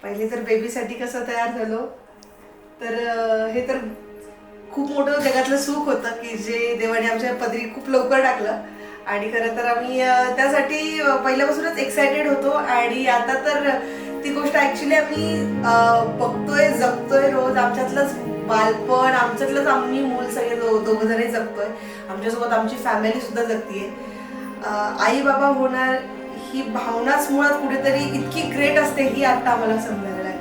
पहिले तर बेबीसाठी कसं तयार झालो तर हे तर खूप मोठं जगातलं सुख होतं की जे देवाने आमच्या पदरी खूप लवकर टाकलं. आणि खरं तर आम्ही त्यासाठी पहिल्यापासूनच एक्सायटेड होतो. आणि आता तर ती गोष्ट ऍक्च्युली आम्ही बघतोय, जगतोय रोज. आमच्यातलंच बालपण, आमच्यातलंच आम्ही मूल सगळे दोघं जणही जगतोय. आमच्यासोबत आमची फॅमिली सुद्धा जगतीये. आई बाबा होणार ही भावनाच मुळात कुठेतरी इतकी ग्रेट असते ही आता आम्हाला समजायला लागली.